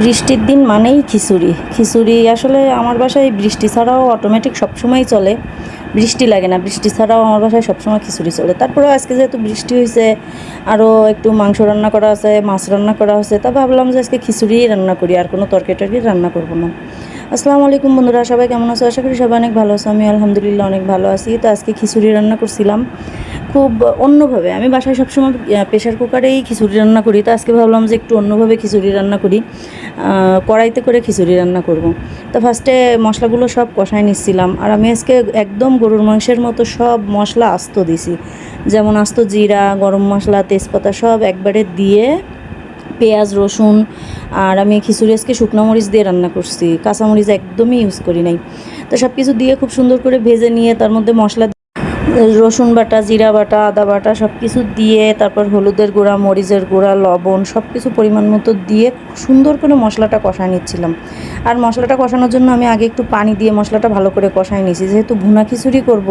বৃষ্টির দিন মানেই খিচুড়ি। খিচুড়ি আসলে আমার বাসায় বৃষ্টি ছাড়াও অটোমেটিক সবসময়ই চলে, বৃষ্টি লাগে না, বৃষ্টি ছাড়াও আমার বাসায় সবসময় খিচুড়ি চলে। তারপরেও আজকে যেহেতু বৃষ্টি হয়েছে, আরও একটু মাংস রান্না করা আছে, মাছ রান্না করা আছে, তা ভাবলাম যে আজকে খিচুড়িই রান্না করি, আর কোনো তরকারি টরকারি রান্না করবো না। আসসালামু আলাইকুম বন্ধুরা, সবাই কেমন আছো? আশা করি সবাই অনেক ভালো আছো। আমি আলহামদুলিল্লাহ অনেক ভালো আছি। তো আজকে খিচুড়ি রান্না করছিলাম খুব অন্যভাবে। আমি বাসায় সবসময় প্রেশার কুকারেই খিচুড়ি রান্না করি, তো আজকে ভাবলাম যে একটু অন্যভাবে খিচুড়ি রান্না করি, কড়াইতে করে খিচুড়ি রান্না করব। তো ফার্স্টে মশলাগুলো সব কষায় নিচ্ছিলাম, আর আমি আজকে একদম গরুর মাংসের মতো সব মশলা আস্ত দিছি, যেমন আস্ত জিরা, গরম মশলা, তেজপাতা সব একবারে দিয়ে, পেঁয়াজ, রসুন, আর আমি খিচুড়ি আজকে শুকনো মরিচ দিয়ে রান্না করছি, কাঁচামরিচ একদমই ইউজ করি নাই। তো সব কিছু দিয়ে খুব সুন্দর করে ভেজে নিয়ে তার মধ্যে মশলা, রসুন বাটা, জিরা বাটা, আদা বাটা সব কিছু দিয়ে, তারপর হলুদের গুঁড়া, মরিচের গুঁড়া, লবণ সব কিছু পরিমাণ মতো দিয়ে সুন্দর করে মশলাটা কষায় নিচ্ছিলাম। আর মশলাটা কষানোর জন্য আমি আগে একটু পানি দিয়ে মশলাটা ভালো করে কষাই নিয়েছি, যেহেতু ভুনা খিচুড়ি করব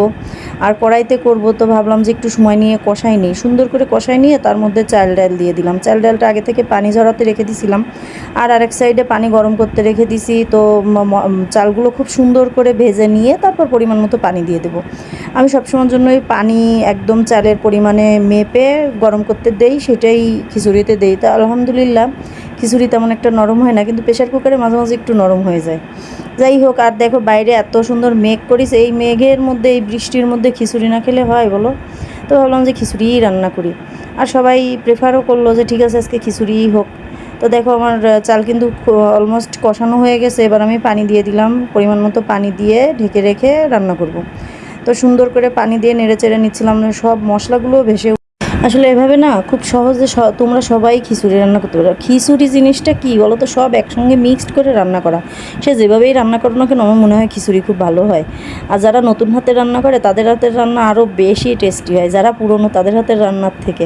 আর কড়াইতে করব, তো ভাবলাম যে একটু সময় নিয়ে কষাই নিই। সুন্দর করে কষাই নিয়ে তার মধ্যে চাল ডাল দিয়ে দিলাম। চাল ডালটা আগে থেকে পানি ঝরাতে রেখে দিয়েছিলাম, আর আরেক সাইডে পানি গরম করতে রেখে দিছি। তো চালগুলো খুব সুন্দর করে ভেজে নিয়ে তারপর পরিমাণ মতো পানি দিয়ে দেবো। আমি সবসময়ের জন্য এই পানি একদম চালের পরিমাণে মেপে গরম করতে দেই, সেটাই খিচুড়িতে দেই। তা আলহামদুলিল্লাহ খিচুড়ি তেমন একটা নরম হয় না, কিন্তু প্রেশার কুকারে মাঝে মাঝে একটু নরম হয়ে যায়। যাই হোক, আর দেখো বাইরে এত সুন্দর মেঘ করিস, এই মেঘের মধ্যে, এই বৃষ্টির মধ্যে খিচুড়ি না খেলে হয় বলো? তো ভাবলাম যে খিচুড়িই রান্না করি, আর সবাই প্রেফারও করলো যে ঠিক আছে আজকে খিচুড়িই হোক। তো দেখো আমার চাল কিন্তু অলমোস্ট কষানো হয়ে গেছে, এবার আমি পানি দিয়ে দিলাম, পরিমাণ মতো পানি দিয়ে ঢেকে রেখে রান্না করব। তো সুন্দর করে পানি দিয়ে নেড়ে চেড়ে নিচ্ছিলাম, সব মশলাগুলো ভেসে। আসলে এভাবে না খুব সহজে তোমরা সবাই খিচুড়ি রান্না করতে পারো। খিচুড়ি জিনিসটা কী বলো তো, সব একসঙ্গে মিক্সড করে রান্না করা, সে যেভাবেই রান্না করো না কেন, আমার মনে হয় খিচুড়ি খুব ভালো হয়। আর যারা নতুন হাতে রান্না করে তাদের হাতের রান্না আরও বেশি টেস্টি হয়, যারা পুরনো তাদের হাতের রান্নার থেকে।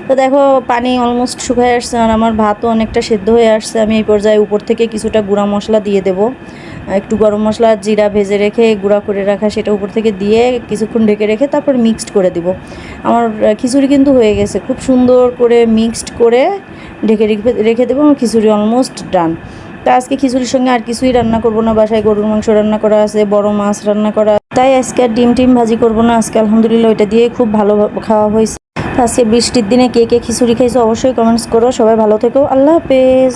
তো দেখো পানি অলমোস্ট শুকায় আসছে, আর আমার ভাতও অনেকটা সেদ্ধ হয়ে আসছে। আমি এই পর্যায়ে উপর থেকে কিছুটা গুঁড়া মশলা দিয়ে দেবো, একটু গরম মশলা, জিরা ভেজে রেখে গুঁড়া করে রাখা, সেটা উপর থেকে দিয়ে কিছুক্ষণ ঢেকে রেখে তারপর মিক্সড করে দিব। আমার খিচুড়ি কিন্তু হয়ে গেছে, খুব সুন্দর করে মিক্সড করে ঢেকে রেখে দেবো। আমার খিচুড়ি অলমোস্ট ডান। তা আজকে খিচুড়ির সঙ্গে আর কিছুই রান্না করবো না, বাসায় গরুর মাংস রান্না করা আছে, বড় মাছ রান্না করা, তাই আজকে আর ডিম টিম ভাজি করবো না। আজকে আলহামদুলিল্লাহ ওইটা দিয়ে খুব ভালো খাওয়া হয়েছে। আজকে বৃষ্টির দিনে কে কে খিচুড়ি খাইছো অবশ্যই কমেন্টস করো। সবাই ভালো থেকো, আল্লাহ হাফেজ।